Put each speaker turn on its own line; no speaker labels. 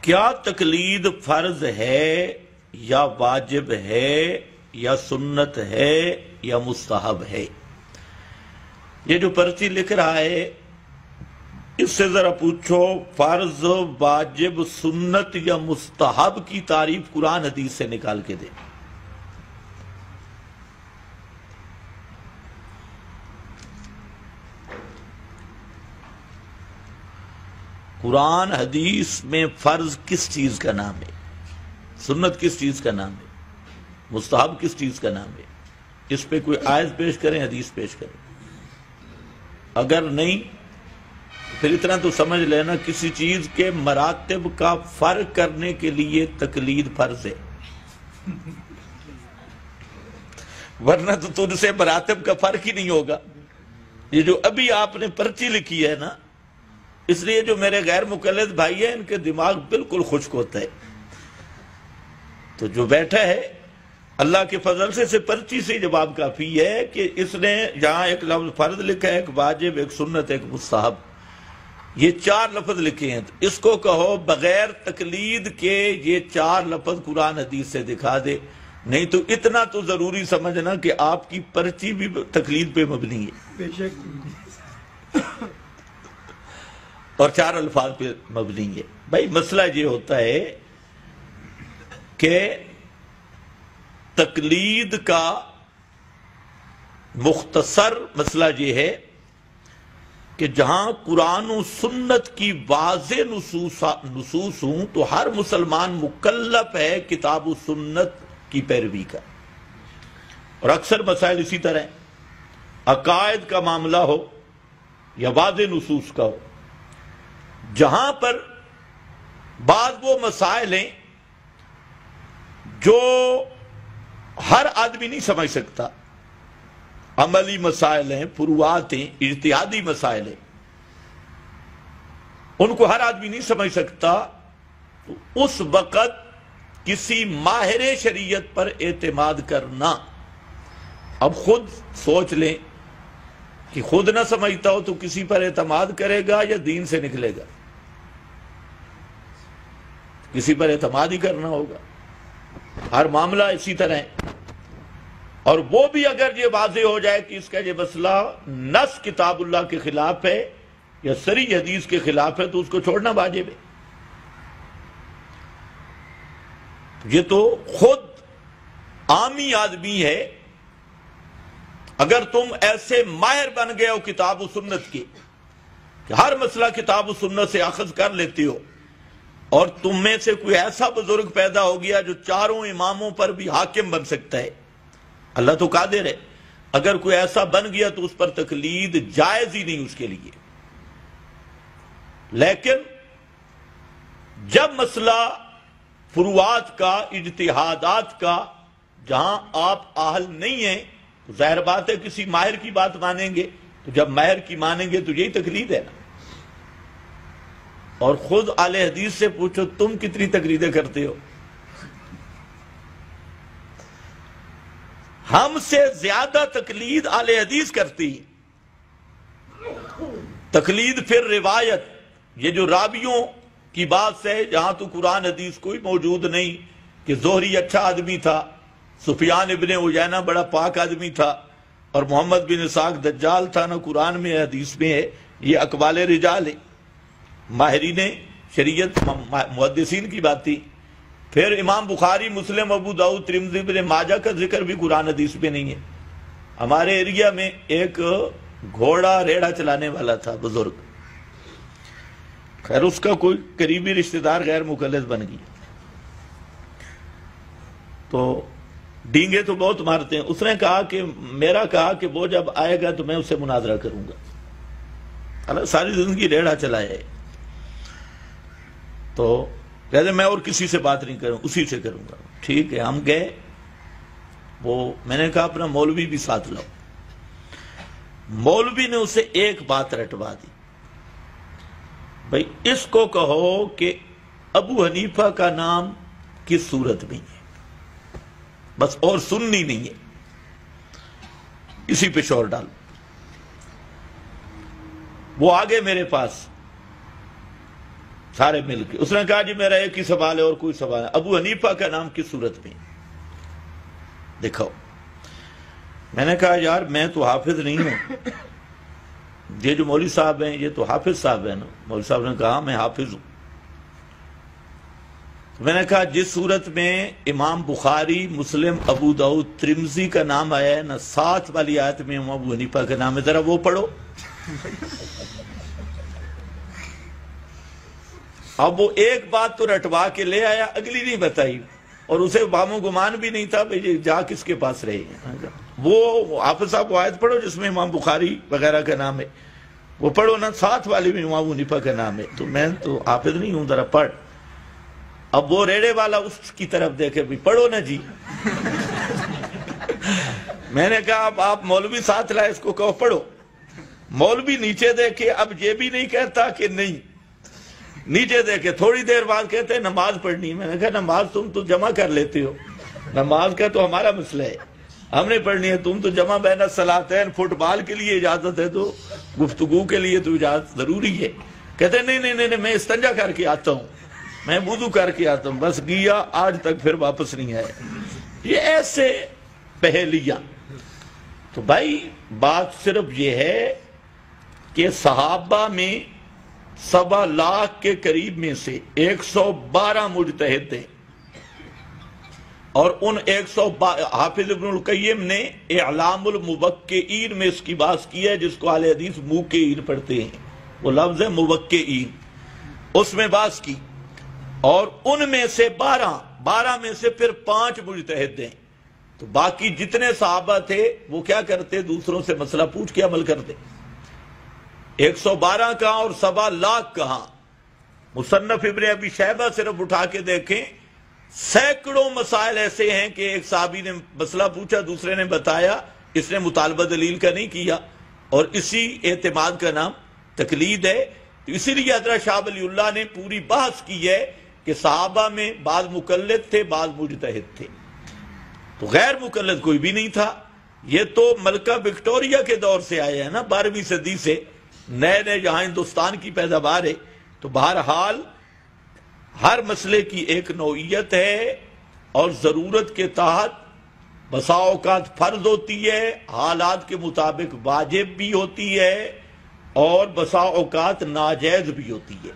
کیا تقلید فرض ہے یا واجب ہے یا سنت ہے یا مستحب ہے؟ یہ جو پرچی لکھ رہا ہے اس سے ذرا پوچھو، فرض، واجب، سنت یا مستحب کی تعریف قرآن حدیث سے نکال کے دے۔ قرآن حدیث میں فرض کس چیز کا نام ہے؟ سنت کس چیز کا نام ہے؟ مستحب کس چیز کا نام ہے؟ اس پہ کوئی آیت پیش کریں، حدیث پیش کریں۔ اگر نہیں پھر اتنا تو سمجھ لینا، کسی چیز کے مراتب کا فرق کرنے کے لیے تقلید فرض ہے، ورنہ تو تجھ سے مراتب کا فرق ہی نہیں ہوگا۔ یہ جو ابھی آپ نے پرچی لکھی ہے نا، اس لیے جو میرے غیر مقلد بھائی ہیں ان کے دماغ بالکل خشک ہوتا ہے۔ تو جو بیٹھا ہے اللہ کے فضل سے پرچی سے جواب کافی ہے کہ اس نے یہاں ایک لفظ فرض لکھا ہے، ایک واجب، ایک سنت، ایک مستحب، یہ 4 لفظ لکھے ہیں۔ تو اس کو کہو بغیر تقلید کے یہ 4 لفظ قرآن حدیث سے دکھا دے، نہیں تو اتنا تو ضروری سمجھنا کہ آپ کی پرچی بھی تقلید پہ مبنی ہے،
بے شک،
اور 4 الفاظ پہ مبنی ہے۔ بھائی مسئلہ یہ ہوتا ہے کہ تقلید کا مختصر مسئلہ یہ ہے کہ جہاں قرآن و سنت کی واضح نصوص ہوں تو ہر مسلمان مکلف ہے کتاب و سنت کی پیروی کا، اور اکثر مسائل اسی طرح ہیں، عقائد کا معاملہ ہو یا واضح نصوص کا ہو، جہاں پر بعض وہ مسائل ہیں جو ہر آدمی نہیں سمجھ سکتا، عملی مسائل ہیں، فروعات ہیں، اجتہادی مسائل ہیں، ان کو ہر آدمی نہیں سمجھ سکتا، تو اس وقت کسی ماہر شریعت پر اعتماد کرنا۔ اب خود سوچ لیں کہ خود نہ سمجھتا ہو تو کسی پر اعتماد کرے گا یا دین سے نکلے گا؟ کسی پر اعتماد ہی کرنا ہوگا۔ ہر معاملہ اسی طرح ہے، اور وہ بھی اگر یہ واضح ہو جائے کہ اس کا یہ مسئلہ نص کتاب اللہ کے خلاف ہے یا صریح حدیث کے خلاف ہے تو اس کو چھوڑنا واجب ہے۔ یہ تو خود عامی آدمی ہے، اگر تم ایسے ماہر بن گئے ہو کتاب و سنت کے کہ ہر مسئلہ کتاب و سنت سے اخذ کر لیتے ہو، اور تم میں سے کوئی ایسا بزرگ پیدا ہو گیا جو 4 اماموں پر بھی حاکم بن سکتا ہے، اللہ تو قادر ہے، اگر کوئی ایسا بن گیا تو اس پر تقلید جائز ہی نہیں اس کے لیے۔ لیکن جب مسئلہ فروعات کا، اجتہادات کا، جہاں آپ اہل نہیں ہیں تو ظاہر بات ہے کسی ماہر کی بات مانیں گے، تو جب ماہر کی مانیں گے تو یہی تقلید ہے نا۔ اور خود اہل حدیث سے پوچھو تم کتنی تقلیدیں کرتے ہو؟ ہم سے زیادہ تقلید اہل حدیث کرتی۔ تقلید پھر روایت، یہ جو راویوں کی بات ہے، جہاں تو قرآن حدیث کوئی موجود نہیں کہ زہری اچھا آدمی تھا، سفیان ابن عیینہ بڑا پاک آدمی تھا، اور محمد بن اسحاق دجال تھا، نہ قرآن میں حدیث میں ہے، یہ اقوال رجال ہے، ماہرین شریعت محدثین کی بات تھی۔ پھر امام بخاری، مسلم، ابو داؤد، ترمذی، ابن ماجہ کا ذکر بھی قرآن حدیث میں نہیں ہے۔ ہمارے ایریا میں ایک گھوڑا ریڑھا چلانے والا تھا بزرگ، خیر اس کا کوئی قریبی رشتہ دار غیر مقلد بن گیا، تو ڈینگے تو بہت مارتے ہیں، اس نے کہا کہ میرا کہا کہ وہ جب آئے گا تو میں اس سے مناظرہ کروں گا، ساری زندگی ریڑھا چلایا ہے، تو کہتے میں اور کسی سے بات نہیں کروں، اسی سے کروں گا۔ ٹھیک ہے، ہم گئے، وہ میں نے کہا اپنا مولوی بھی ساتھ لاؤ۔ مولوی نے اسے ایک بات رٹوا دی، بھائی اس کو کہو کہ ابو حنیفہ کا نام کس صورت میں ہے، بس اور سننی نہیں ہے، اسی پہ شور ڈال۔ وہ آگے میرے پاس، سارے مل کے. اس نے کہا جی میرا ایک ہی سوال ہے اور کوئی سوال ہے. ابو حنیفہ کا نام کس صورت میں دکھاؤ. میں نے کہا یار میں تو حافظ نہیں ہوں, یہ جو مولوی صاحب ہیں یہ تو حافظ صاحب ہیں نا. مولوی صاحب نے کہا میں حافظ ہوں. میں نے کہا جس صورت میں امام بخاری, مسلم, ابو داؤد, ترمذی کا نام آیا ہے نا, 7 والی آیت میں امام ابو حنیفہ کا نام ہے, ذرا وہ پڑھو. اب وہ ایک بات تو رٹوا کے لے آیا, اگلی نہیں بتائی, اور اسے وہم و گمان بھی نہیں تھا بھئی جا کس کے پاس رہے ہیں. وہ حافظ صاحب وہ آیت پڑھو جس میں امام بخاری وغیرہ کا نام ہے, وہ پڑھو نا. 7 والی میں امام ابو حنیفہ کا نام ہے. تو میں تو حافظ نہیں ہوں, ذرا پڑھ. اب وہ ریڑے والا اس کی طرف دیکھے بھی پڑھو نا جی. میں نے کہا اب آپ مولوی ساتھ لائے, اس کو کہو پڑھو. مولوی نیچے دیکھے, اب یہ بھی نہیں کہتا کہ نہیں, نیچے دیکھے. تھوڑی دیر بعد کہتے ہیں نماز پڑھنی. میں نے کہا نماز تم تو جمع کر لیتے ہو, نماز کا تو ہمارا مسئلہ ہے, ہم نے پڑھنی ہے. تم تو جمع بین الصلاتین, فٹ بال کے لیے اجازت ہے تو گفتگو کے لیے تو اجازت ضروری ہے. کہتے ہیں نہیں میں استنجا کر کے آتا ہوں, میں وضو کر کے آتا ہوں. بس گیا, آج تک پھر واپس نہیں آیا. یہ ایسے پہیلیاں. تو بھائی بات صرف یہ ہے کہ صحابہ میں 1.25 لاکھ کے قریب میں سے 112 مجتہد تھے, اور ان 112 حافظ ابن القیم نے اعلام الموقعین میں اس کی بات کی ہے, جس کو اہل حدیث موقعین پڑھتے ہیں, وہ لفظ ہے موقعین, اس میں بات کی. اور ان میں سے 12 میں سے پھر 5 مجتہد ہیں. تو باقی جتنے صحابہ تھے وہ کیا کرتے, دوسروں سے مسئلہ پوچھ کے عمل کرتے. 112 کہاں اور 1.25 لاکھ کہاں. مصنف ابن ابی شیبہ صرف اٹھا کے دیکھیں, سینکڑوں مسائل ایسے ہیں کہ ایک صحابی نے مسئلہ پوچھا, دوسرے نے بتایا, اس نے مطالبہ دلیل کا نہیں کیا, اور اسی اعتماد کا نام تقلید ہے. اسی لیے حضرت شاہ ولی اللہ نے پوری بحث کی ہے کہ صحابہ میں بعض مقلد تھے, بعض مجتہد تھے, تو غیر مقلد کوئی بھی نہیں تھا. یہ تو ملکہ وکٹوریہ کے دور سے آئے ہیں نا, 12ویں صدی سے نئے جہاں ہندوستان کی پیداوار ہے. تو بہرحال ہر مسئلے کی ایک نوعیت ہے, اور ضرورت کے تحت بسا اوقات فرض ہوتی ہے, حالات کے مطابق واجب بھی ہوتی ہے, اور بسا اوقات ناجائز بھی ہوتی ہے.